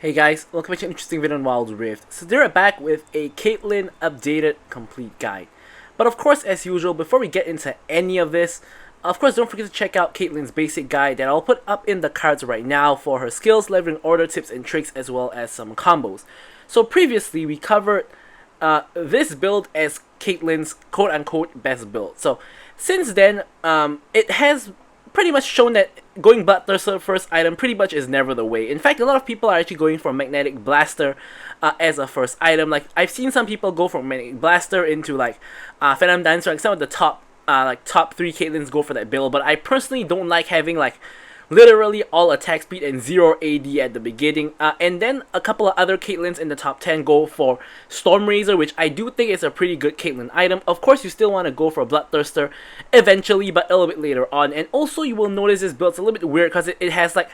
Hey guys, welcome back to an interesting video on Wild Rift. So they're back with a Caitlyn updated complete guide. But of course, as usual, before we get into any of this, of course don't forget to check out Caitlyn's basic guide that I'll put up in the cards right now for her skills, leveling order, tips and tricks, as well as some combos. So previously we covered this build as Caitlyn's quote-unquote best build. So since then, it has pretty much shown that going Bloodthirster first item pretty much is never the way. In fact, a lot of people are actually going for Magnetic Blaster as a first item. Like, I've seen some people go from Magnetic Blaster into like Phantom Dancer. Like some of the top 3 Caitlyns go for that build, but I personally don't like having like literally all attack speed and 0 AD at the beginning. And then a couple of other Caitlyns in the top 10 go for Stormraizer, which I do think is a pretty good Caitlyn item. Of course, you still want to go for Bloodthirster eventually, but a little bit later on. And also, you will notice this build's a little bit weird because it has like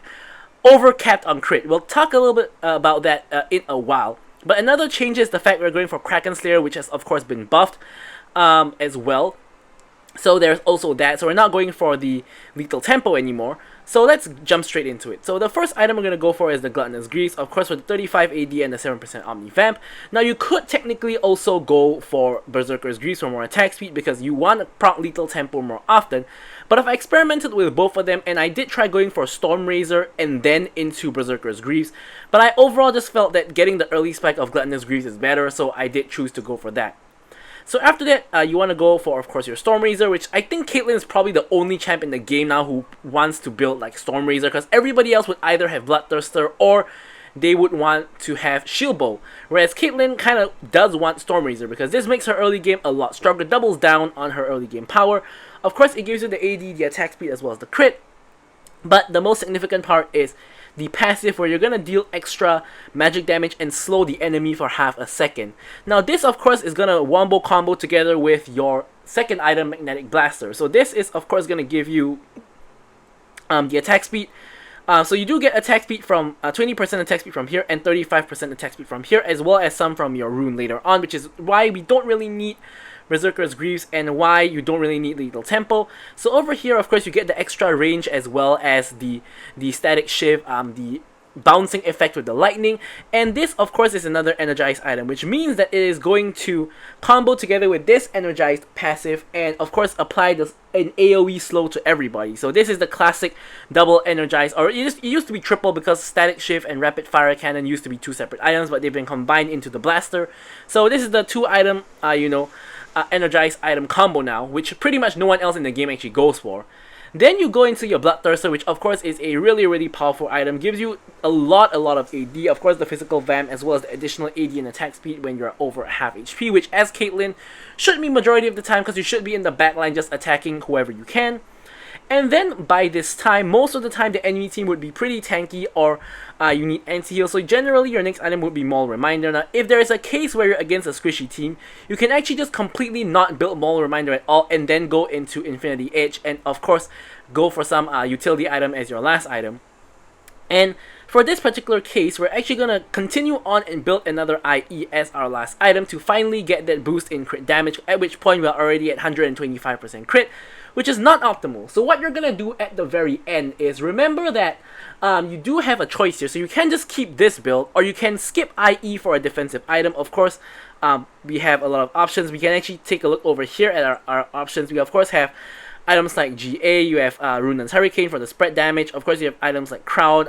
overcapped on crit. We'll talk a little bit about that in a while. But another change is the fact we're going for Kraken Slayer, which has of course been buffed as well. So there's also that. So we're not going for the lethal tempo anymore. So let's jump straight into it. So the first item we're going to go for is the Gluttonous Greaves, of course with the 35 AD and the 7% Omni Vamp. Now you could technically also go for Berserker's Greaves for more attack speed because you want prompt lethal tempo more often. But I've experimented with both of them and I did try going for Stormraizer and then into Berserker's Greaves. But I overall just felt that getting the early spike of Gluttonous Greaves is better, so I did choose to go for that. So after that, you want to go for, of course, your Stormraizer, which I think Caitlyn is probably the only champ in the game now who wants to build like Stormraizer, because everybody else would either have Bloodthirster or they would want to have Shield Bow, whereas Caitlyn kind of does want Stormraizer because this makes her early game a lot stronger, doubles down on her early game power. Of course, it gives you the AD, the attack speed, as well as the crit, but the most significant part is the passive, where you're gonna deal extra magic damage and slow the enemy for half a second. Now this of course is gonna wombo combo together with your second item, Magnetic Blaster. So this is of course gonna give you the attack speed. So you do get attack speed from 20% attack speed from here and 35% attack speed from here, as well as some from your rune later on, which is why we don't really need Berserker's Greaves and why you don't really need lethal tempo. So over here, of course, you get the extra range as well as the static shift, the bouncing effect with the lightning, and this of course is another energized item, which means that it is going to combo together with this energized passive and of course apply this an AoE slow to everybody. So this is the classic double energized, or it used to be triple because static shift and rapid fire cannon used to be 2 separate items, but they've been combined into the blaster. So this is the 2 item energized item combo now, which pretty much no one else in the game actually goes for. Then you go into your Bloodthirster, which of course is a really powerful item, gives you a lot of AD, of course the physical vamp as well as the additional AD and attack speed when you're over half HP, which as Caitlyn should be majority of the time because you should be in the backline just attacking whoever you can. And then by this time, most of the time the enemy team would be pretty tanky or you need anti-heal. So generally your next item would be Maul Reminder. Now if there is a case where you're against a squishy team, you can actually just completely not build Maul Reminder at all and then go into Infinity Edge and of course go for some utility item as your last item. And for this particular case, we're actually going to continue on and build another IE as our last item to finally get that boost in crit damage, at which point we're already at 125% crit, which is not optimal. So what you're going to do at the very end is remember that you do have a choice here. So you can just keep this build or you can skip IE for a defensive item. Of course, we have a lot of options. We can actually take a look over here at our options. We of course have items like GA, you have Runaan's Hurricane for the spread damage. Of course, you have items like Crowd,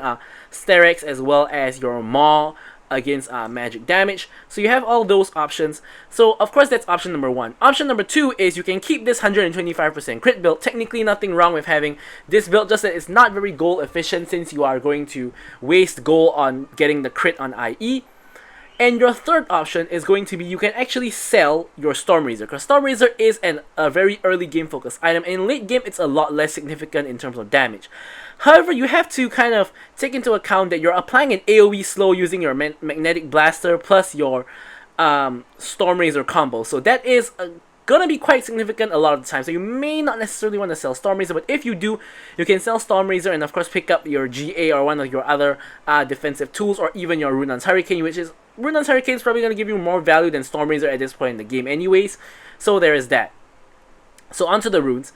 Sterex, as well as your Maw against magic damage. So you have all those options. So of course, that's option number 1. Option number 2 is you can keep this 125% crit build. Technically, nothing wrong with having this build, just that it's not very goal efficient since you are going to waste gold on getting the crit on IE. And your third option is going to be you can actually sell your Stormraizer, because Stormraizer is a very early game focused item, and in late game it's a lot less significant in terms of damage. However, you have to kind of take into account that you're applying an AoE slow using your Magnetic Blaster plus your Stormraizer combo, so that is gonna be quite significant a lot of the time. So you may not necessarily want to sell Stormraizer, but if you do, you can sell Stormraizer and of course pick up your GA or one of your other defensive tools, or even your Runaan's Hurricane, which is Runaan's Hurricane is probably going to give you more value than Stormraizer at this point in the game anyways. So there is that. So onto the runes.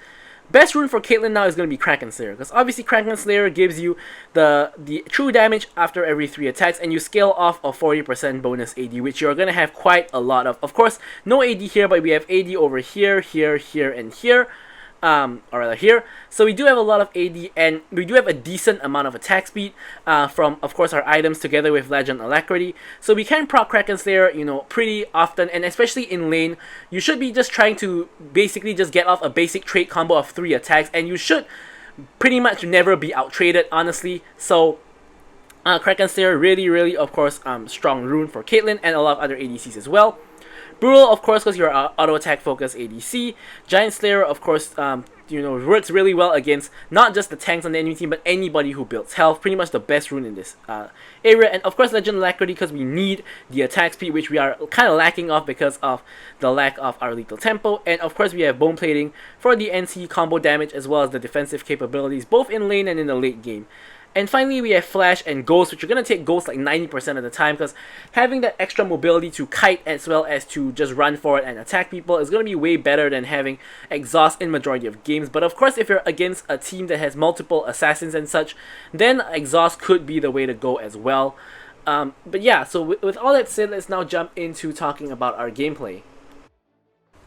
Best rune for Caitlyn now is going to be Kraken Slayer, because obviously Kraken Slayer gives you the true damage after every 3 attacks, and you scale off a 40% bonus AD, which you're going to have quite a lot of. Of course, no AD here, but we have AD over here, here, here, and here. Or rather here. So we do have a lot of AD, and we do have a decent amount of attack speed from, of course, our items together with Legend Alacrity. So we can proc Kraken Slayer, you know, pretty often, and especially in lane, you should be just trying to basically just get off a basic trait combo of 3 attacks, and you should pretty much never be out-traded, honestly. So Kraken Slayer, really, of course, strong rune for Caitlyn and a lot of other ADCs as well. Brutal, of course, because you're auto attack focused ADC. Giant Slayer, of course, you know, works really well against not just the tanks on the enemy team, but anybody who builds health. Pretty much the best rune in this area. And of course, Legend Alacrity, because we need the attack speed, which we are kind of lacking of because of the lack of our lethal tempo. And of course, we have Bone Plating for the NC combo damage as well as the defensive capabilities, both in lane and in the late game. And finally, we have Flash and Ghost, which you're going to take Ghost like 90% of the time, because having that extra mobility to kite as well as to just run forward and attack people is going to be way better than having Exhaust in majority of games. But of course, if you're against a team that has multiple assassins and such, then Exhaust could be the way to go as well. But yeah, so with all that said, let's now jump into talking about our gameplay.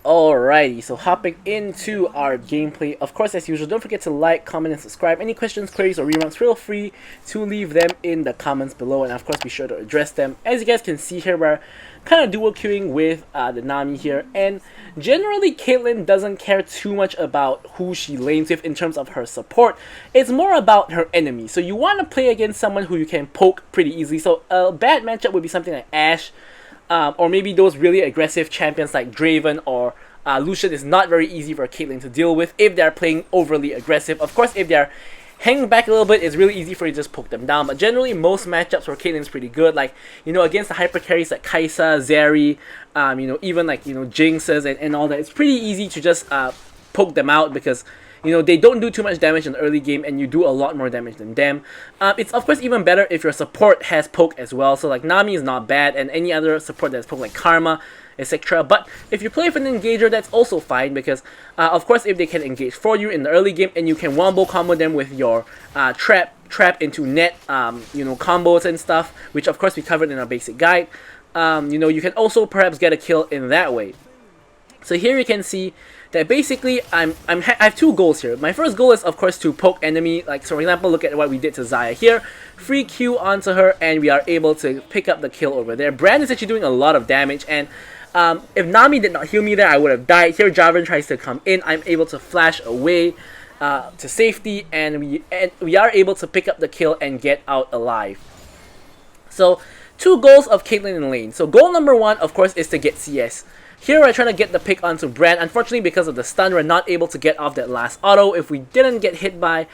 Alrighty, so hopping into our gameplay, of course, as usual, don't forget to like, comment, and subscribe. Any questions, queries, or remarks, feel free to leave them in the comments below, and of course, be sure to address them. As you guys can see here, we're kind of dual queuing with the Nami here, and generally, Caitlyn doesn't care too much about who she lanes with in terms of her support. It's more about her enemy, so you want to play against someone who you can poke pretty easily. So a bad matchup would be something like Ashe, or maybe those really aggressive champions like Draven or Lucian is not very easy for Caitlyn to deal with if they're playing overly aggressive. Of course, if they're hanging back a little bit, it's really easy for you to just poke them down. But generally, most matchups for Caitlyn's pretty good. Like, you know, against the hyper carries like Kai'Sa, Zeri, you know, even like, you know, Jinxes and all that, it's pretty easy to just poke them out because, you know, they don't do too much damage in the early game and you do a lot more damage than them. It's of course even better if your support has poke as well. So like Nami is not bad, and any other support that's poke like Karma, etc. But if you play with an engager, that's also fine because of course if they can engage for you in the early game and you can wombo combo them with your trap into net you know, combos and stuff, which of course we covered in our basic guide, you know, you can also perhaps get a kill in that way. So here you can see that basically I have 2 goals here. My first goal is of course to poke enemy, like so for example, look at what we did to Xayah here. Free Q onto her and we are able to pick up the kill over there. Brand is actually doing a lot of damage, and if Nami did not heal me there, I would have died. Here Jarvan tries to come in, I'm able to flash away to safety, and we are able to pick up the kill and get out alive. So 2 goals of Caitlyn in lane. So goal number 1 of course is to get CS. Here we're trying to get the pick onto Brand. Unfortunately, because of the stun, we're not able to get off that last auto. If we didn't get hit by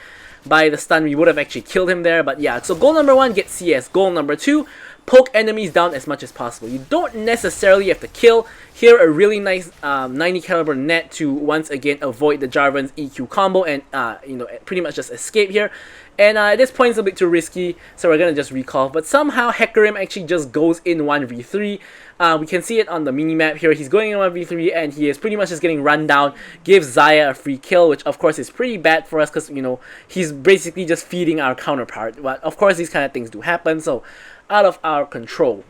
the stun, we would have actually killed him there. But yeah, so goal number 1, get CS. Goal number 2, poke enemies down as much as possible. You don't necessarily have to kill. Here, a really nice 90 caliber net to once again avoid the Jarvan's EQ combo and you know, pretty much just escape here. And at this point it's a bit too risky, so we're gonna just recall. But somehow Hecarim actually just goes in 1v3. We can see it on the minimap here. He's going in 1v3 and he is pretty much just getting run down. Gives Xayah a free kill, which of course is pretty bad for us because, you know, he's basically just feeding our counterpart. But of course these kind of things do happen, so out of our control.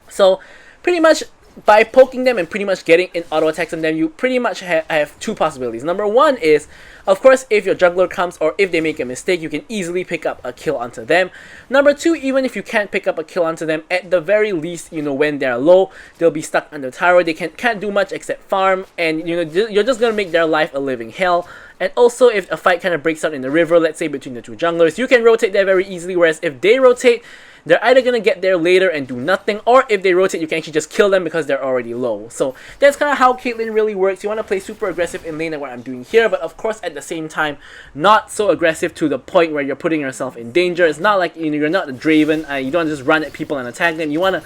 So pretty much by poking them and pretty much getting in auto attacks on them, you pretty much have 2 possibilities. Number 1 is, of course, if your jungler comes or if they make a mistake, you can easily pick up a kill onto them. Number 2, even if you can't pick up a kill onto them, at the very least, you know, when they're low, they'll be stuck under tower. They can't do much except farm, and you know, you're just gonna make their life a living hell. And also, if a fight kind of breaks out in the river, let's say between the 2 junglers, you can rotate there very easily, whereas if they rotate, they're either going to get there later and do nothing, or if they rotate, you can actually just kill them because they're already low. So that's kind of how Caitlyn really works. You want to play super aggressive in lane like what I'm doing here, but of course at the same time, not so aggressive to the point where you're putting yourself in danger. It's not like, you know, you're not a Draven. You don't just run at people and attack them. You want to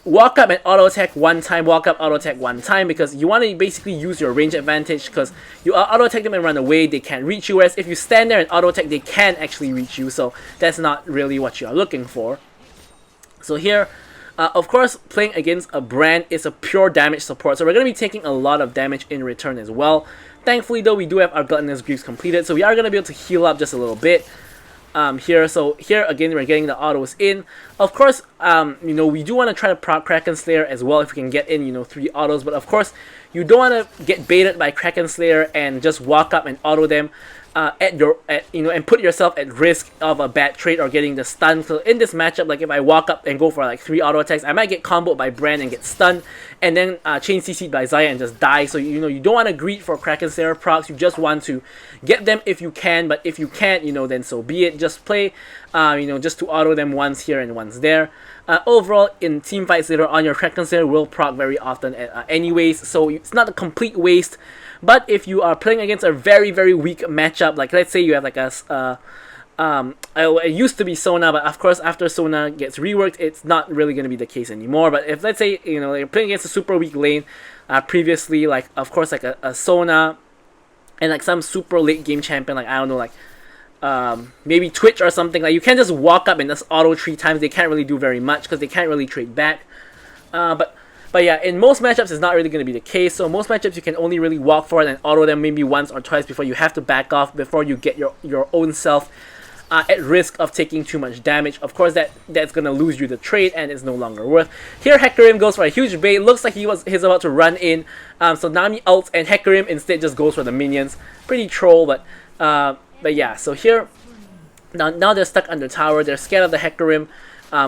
walk up and auto attack 1 time, walk up, auto attack 1 time, because you want to basically use your range advantage, because you auto attack them and run away, they can't reach you, whereas if you stand there and auto attack, they can actually reach you, so that's not really what you are looking for. So here, of course, playing against a Brand is a pure damage support, so we're going to be taking a lot of damage in return as well. Thankfully though, we do have our Gluttonous Greaves completed, so we are going to be able to heal up just a little bit. Here, so here again we're getting the autos in. Of course, you know, we do want to try to proc Kraken Slayer as well if we can get in, you know, 3 autos. But of course, you don't want to get baited by Kraken Slayer and just walk up and auto them you know, and put yourself at risk of a bad trade or getting the stun. So in this matchup, like if I walk up and go for like 3 auto attacks, I might get comboed by Brand and get stunned, and then chain CC'd by Xayah and just die. So you know, you don't want to greed for Kraken Slayer procs. You just want to get them if you can, but if you can't, you know, then so be it. Just play, you know, just to auto them once here and once there. Overall, in team fights later on, your Kraken Slayer will proc very often anyways, so it's not a complete waste. But if you are playing against a very, very weak matchup, like let's say you have like a, it used to be Sona, but of course after Sona gets reworked, it's not really going to be the case anymore. But if let's say, you know, you're playing against a super weak lane, previously, like of course like a Sona, and like some super late game champion, like I don't know, like maybe Twitch or something, like you can't just walk up and just auto 3 times. They can't really do very much because they can't really trade back. But yeah, in most matchups, it's not really going to be the case. So most matchups, you can only really walk for it and auto them maybe once or twice before you have to back off, before you get your own self at risk of taking too much damage. Of course, that's going to lose you the trade and it's no longer worth. Here, Hecarim goes for a huge bait. Looks like he's about to run in. So Nami ults and Hecarim instead just goes for the minions. Pretty troll, but yeah. So here, now they're stuck under tower. They're scared of the Hecarim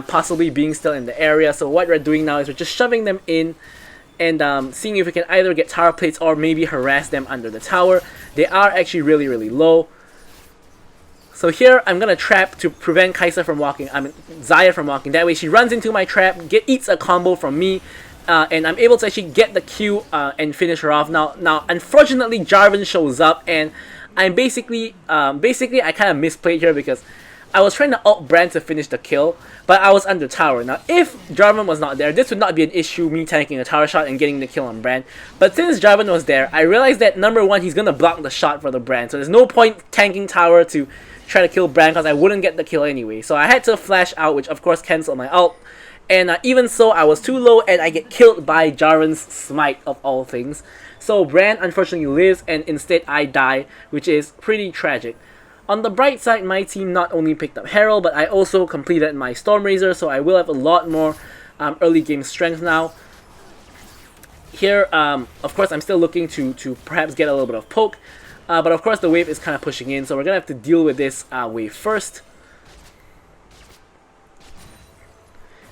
possibly being still in the area. So what we're doing now is we're just shoving them in and seeing if we can either get tower plates or maybe harass them under the tower. They are actually really, really low. So here I'm gonna trap to prevent Kai'Sa from walking. Xayah from walking. That way she runs into my trap, eats a combo from me, and I'm able to actually get the Q and finish her off. Now, unfortunately, Jarvan shows up, and I'm basically I kind of misplayed here because I was trying to ult Brand to finish the kill, but I was under tower. Now, if Jarvan was not there, this would not be an issue, me tanking a tower shot and getting the kill on Brand. But since Jarvan was there, I realized that number 1, he's going to block the shot for the Brand. So there's no point tanking tower to try to kill Brand because I wouldn't get the kill anyway. So I had to flash out, which of course canceled my ult. And even so, I was too low and I get killed by Jarvan's smite of all things. So Brand unfortunately lives and instead I die, which is pretty tragic. On the bright side, my team not only picked up Herald, but I also completed my Stormraizer, so I will have a lot more early game strength now. Here, of course, I'm still looking to perhaps get a little bit of poke, but of course the wave is kind of pushing in, so we're going to have to deal with this wave first.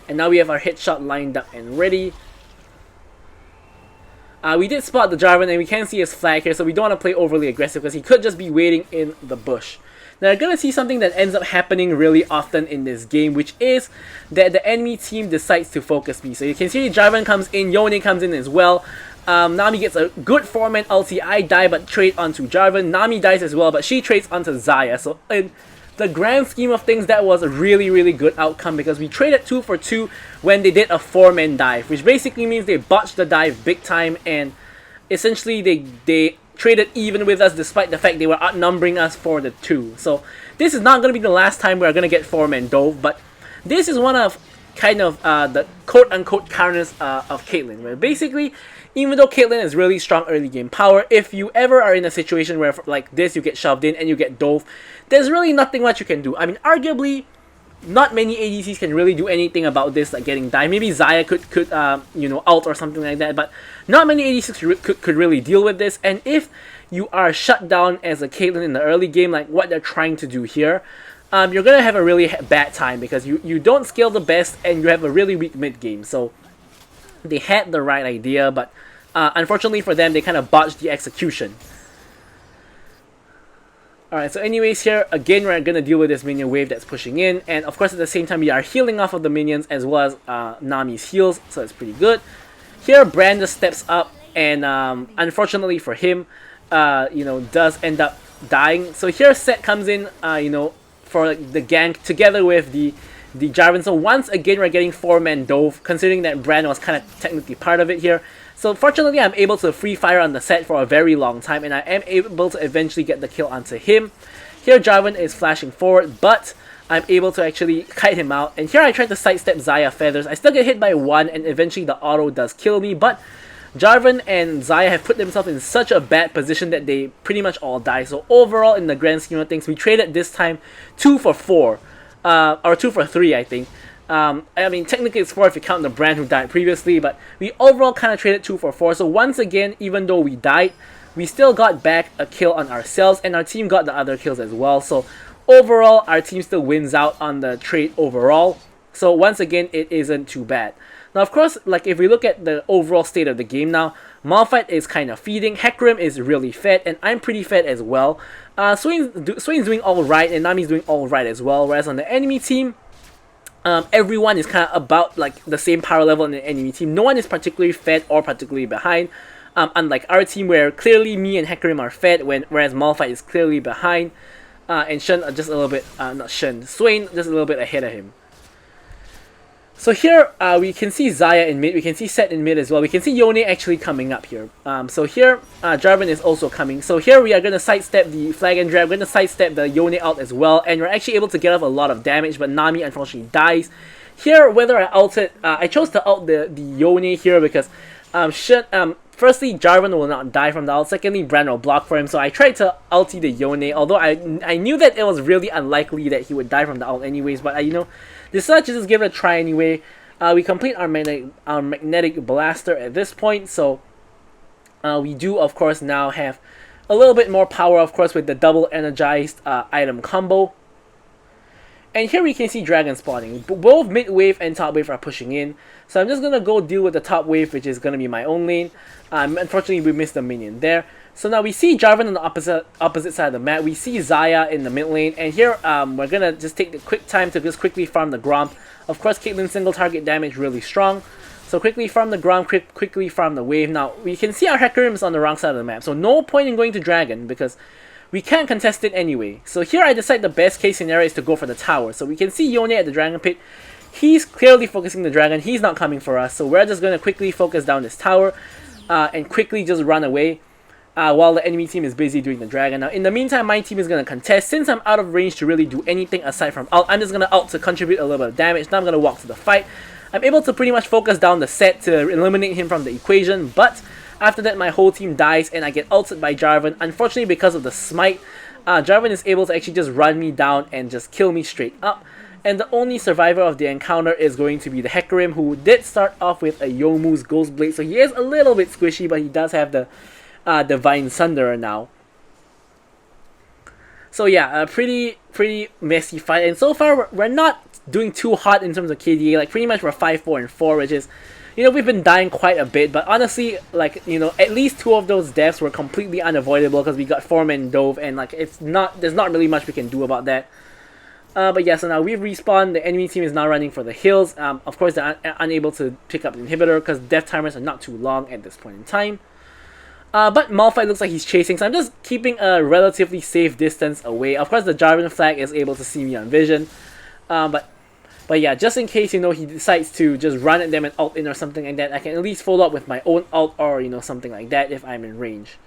And now we have our hit shot lined up and ready. We did spot the Jarvan and we can see his flag here, so we don't want to play overly aggressive because he could just be waiting in the bush. Now you're going to see something that ends up happening really often in this game, which is that the enemy team decides to focus me. So you can see Jarvan comes in, Yone comes in as well. Nami gets a good 4-man ulti. I die but trade onto Jarvan. Nami dies as well, but she trades onto Xayah. So in the grand scheme of things, that was a really, really good outcome because we traded 2 for 2 when they did a 4-man dive, which basically means they botched the dive big time and essentially they traded even with us despite the fact they were outnumbering us for the 2. So this is not going to be the last time we're going to get 4-man dove, but this is one of kind of the quote-unquote counters of Caitlyn, where basically, even though Caitlyn is really strong early game power, if you ever are in a situation where like this you get shoved in and you get dove, there's really nothing much you can do. I mean, arguably, not many ADCs can really do anything about this, like getting dive. Maybe Xayah could you know, ult or something like that, but not many ADCs could really deal with this. And if you are shut down as a Caitlyn in the early game, like what they're trying to do here, you're gonna have a really bad time because you don't scale the best and you have a really weak mid game. So they had the right idea, but unfortunately for them, they kind of botched the execution. Alright, so anyways, here again we're going to deal with this minion wave that's pushing in, and of course at the same time we are healing off of the minions as well as Nami's heals, so it's pretty good. Here Brand just steps up and unfortunately for him, you know, does end up dying. So here Set comes in, you know, for like, the gank together with the Jarvan. So once again we're getting 4-man dove, considering that Brand was kind of technically part of it here. So fortunately, I'm able to free fire on the Set for a very long time, and I am able to eventually get the kill onto him. Here, Jarvan is flashing forward, but I'm able to actually kite him out. And here, I tried to sidestep Xayah Feathers. I still get hit by 1, and eventually the auto does kill me, but Jarvan and Xayah have put themselves in such a bad position that they pretty much all die. So overall, in the grand scheme of things, we traded this time 2 for 4. Or 2 for 3, I think. I mean, technically it's 4 if you count the brand who died previously, but we overall kind of traded 2 for 4. So once again, even though we died, we still got back a kill on ourselves, and our team got the other kills as well. So overall, our team still wins out on the trade overall. So once again, it isn't too bad. Now, of course, like if we look at the overall state of the game now, Malphite is kind of feeding, Hecarim is really fed, and I'm pretty fed as well. Swain's doing alright, and Nami's doing alright as well, whereas on the enemy team, everyone is kind of about like the same power level in the enemy team. No one is particularly fed or particularly behind. Unlike our team, where clearly me and Hecarim are fed, whereas Malphite is clearly behind, and Shen are just a little bit, Swain just a little bit ahead of him. So here, we can see Xayah in mid, we can see Sett in mid as well, we can see Yone actually coming up here. So here, Jarvan is also coming. So here we are going to sidestep the flag and grab, we're going to sidestep the Yone ult as well, and we're actually able to get off a lot of damage, but Nami unfortunately dies. Here, whether I ulted, I chose to ult the Yone here because, firstly, Jarvan will not die from the ult. Secondly, Brand will block for him. So I tried to ulti the Yone, although I knew that it was really unlikely that he would die from the ult anyways. But decided to just give it a try anyway. We complete our magnetic blaster at this point. So we do, of course, now have a little bit more power, of course, with the double energized item combo. And here we can see dragon spawning. Both mid wave and top wave are pushing in. So I'm just going to go deal with the top wave, which is going to be my own lane. Unfortunately, we missed the minion there. So now we see Jarvan on the opposite side of the map. We see Xayah in the mid lane. And here we're going to just take the quick time to just quickly farm the Gromp. Of course, Caitlyn's single target damage really strong. So quickly farm the Gromp, quickly farm the wave. Now we can see our Hecarim is on the wrong side of the map. So no point in going to dragon because we can't contest it anyway. So here I decide the best case scenario is to go for the tower. So we can see Yone at the dragon pit. He's clearly focusing the dragon. He's not coming for us. So we're just going to quickly focus down this tower and quickly just run away while the enemy team is busy doing the dragon. Now in the meantime, my team is going to contest. Since I'm out of range to really do anything aside from ult, I'm just going to ult to contribute a little bit of damage. Now I'm going to walk to the fight. I'm able to pretty much focus down the Sett to eliminate him from the equation. But after that, my whole team dies and I get ulted by Jarvan. Unfortunately, because of the smite, Jarvan is able to actually just run me down and just kill me straight up. And the only survivor of the encounter is going to be the Hecarim, who did start off with a Youmuu's Ghost Blade. So he is a little bit squishy, but he does have the Divine Sunderer now. So yeah, a pretty messy fight. And so far, we're not doing too hot in terms of KDA. Like pretty much we're 5-4 and 4, which is, we've been dying quite a bit, but honestly, like, at least 2 of those deaths were completely unavoidable because we got Foreman dove, and like, there's not really much we can do about that. But yeah, so now we've respawned, the enemy team is now running for the hills. Of course, they're unable to pick up the inhibitor because death timers are not too long at this point in time. But Malphite looks like he's chasing, so I'm just keeping a relatively safe distance away. Of course, the Jarvan flag is able to see me on vision. But yeah, just in case, he decides to just run at them and ult in or something like that, I can at least follow up with my own ult or, something like that if I'm in range.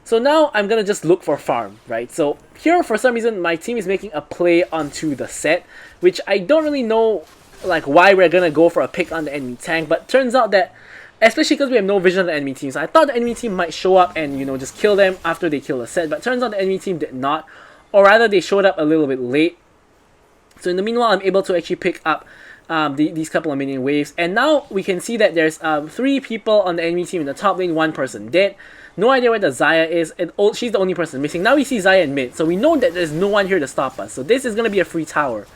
So now I'm going to just look for farm, right? So here, for some reason, my team is making a play onto the Sett, which I don't really know, like, why we're going to go for a pick on the enemy tank, but turns out that, especially because we have no vision of the enemy team, so I thought the enemy team might show up and, just kill them after they kill the Sett, but turns out the enemy team did not, or rather they showed up a little bit late. So in the meanwhile, I'm able to actually pick up these couple of minion waves. And now we can see that there's 3 people on the enemy team in the top lane, 1 person dead. No idea where the Xayah is, and she's the only person missing. Now we see Xayah in mid, so we know that there's no one here to stop us. So this is going to be a free tower.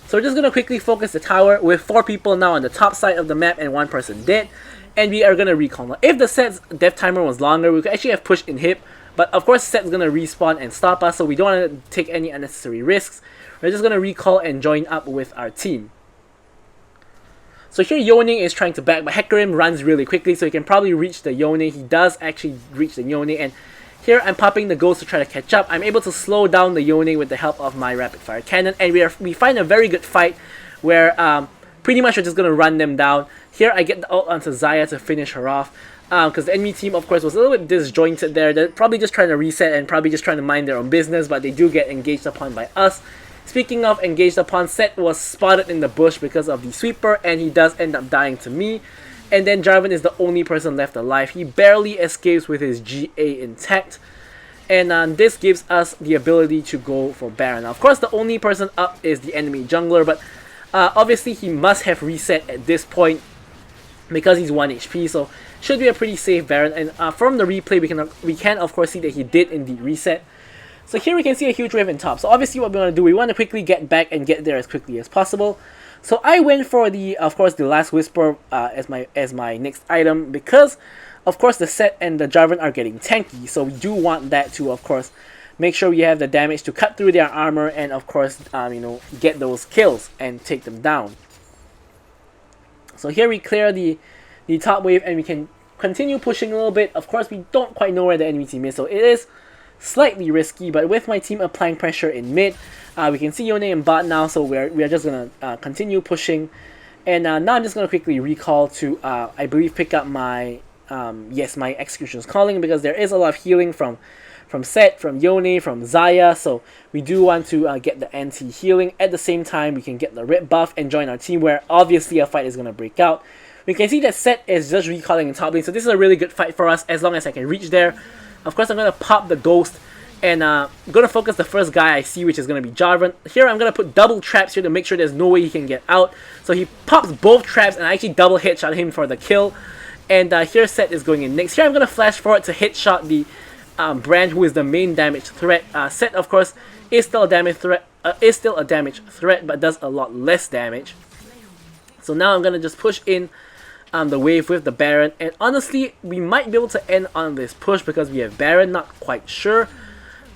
So we're just going to quickly focus the tower with 4 people now on the top side of the map and 1 person dead. And we are going to recall. Now, if the Sett's death timer was longer, we could actually have pushed inhib. But of course, Sett's going to respawn and stop us, so we don't want to take any unnecessary risks. We're just going to recall and join up with our team. So here Yone is trying to back, but Hecarim runs really quickly, so he can probably reach the Yone. He does actually reach the Yone, and here I'm popping the ghost to try to catch up. I'm able to slow down the Yone with the help of my rapid fire cannon, and we find a very good fight where pretty much we're just going to run them down. Here I get the ult onto Xayah to finish her off, because the enemy team, of course, was a little bit disjointed there. They're probably just trying to reset and probably just trying to mind their own business, but they do get engaged upon by us. Speaking of engaged upon, Sett was spotted in the bush because of the sweeper, and he does end up dying to me. and then Jarvan is the only person left alive. He barely escapes with his GA intact, and this gives us the ability to go for Baron. Now, of course, the only person up is the enemy jungler, but obviously he must have reset at this point because he's 1 HP, so should be a pretty safe Baron. And from the replay, we can of course see that he did indeed reset. So here we can see a huge wave in top. So obviously what we want to do, we want to quickly get back and get there as quickly as possible. So I went for of course the Last Whisper as my next item, because of course the Sett and the Jarvan are getting tanky. So we do want that to of course make sure we have the damage to cut through their armor and of course you know, get those kills and take them down. So here we clear the top wave and we can continue pushing a little bit. Of course we don't quite know where the enemy team is, so it is slightly risky, but with my team applying pressure in mid, we can see Yone in bot now, so we are just gonna continue pushing. And now I'm just gonna quickly recall to I believe pick up my my Executioner's Calling, because there is a lot of healing from Sett, from Yone, from Xayah, so we do want to get the anti-healing. At the same time, we can get the rip buff and join our team, where obviously a fight is gonna break out. We can see that Sett is just recalling in top lane, so this is a really good fight for us as long as I can reach there. Of course, I'm going to pop the Ghost, and I'm going to focus the first guy I see, which is going to be Jarvan. Here, I'm going to put double traps here to make sure there's no way he can get out. So he pops both traps, and I actually double headshot him for the kill. And here, Sett is going in next. Here, I'm going to flash forward to headshot the Brand, who is the main damage threat. Sett, of course, is still a damage threat, but does a lot less damage. So now I'm going to just push in the wave with the Baron, and honestly we might be able to end on this push because we have Baron, not quite sure,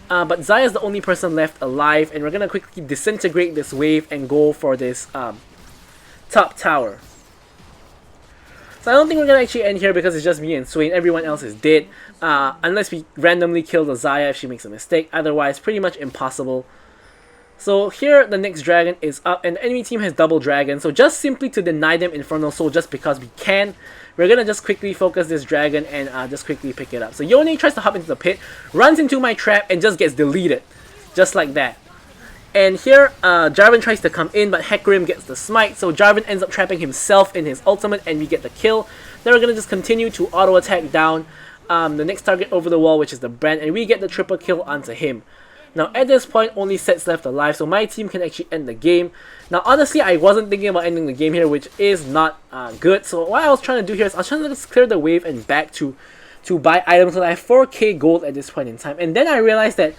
but Xayah is the only person left alive, and we're gonna quickly disintegrate this wave and go for this top tower. So I don't think we're gonna actually end here because it's just me and Swain. Everyone else is dead, unless we randomly kill the Xayah if she makes a mistake. Otherwise, pretty much impossible. So here the next dragon is up, and the enemy team has double dragon, so just simply to deny them Infernal Soul just because we can, we're gonna just quickly focus this dragon and just quickly pick it up. So Yone tries to hop into the pit, runs into my trap, and just gets deleted. Just like that. And here Jarvan tries to come in, but Hecarim gets the smite, so Jarvan ends up trapping himself in his ultimate and we get the kill. Then we're gonna just continue to auto attack down the next target over the wall, which is the Brand, and we get the triple kill onto him. Now at this point only Sett's left alive, so my team can actually end the game. Now honestly I wasn't thinking about ending the game here, which is not good. So what I was trying to do here is I was trying to just clear the wave and back to buy items, so I have 4k gold at this point in time. And then I realized that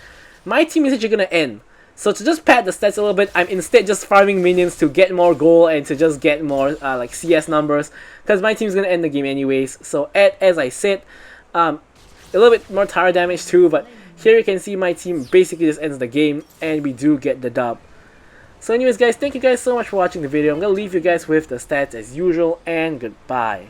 my team is actually going to end. So to just pad the stats a little bit, I'm instead just farming minions to get more gold and to just get more like CS numbers, because my team is going to end the game anyways. So as I said, a little bit more tower damage too, but here you can see my team basically just ends the game and we do get the dub. So anyways guys, thank you guys so much for watching the video. I'm going to leave you guys with the stats as usual, and goodbye.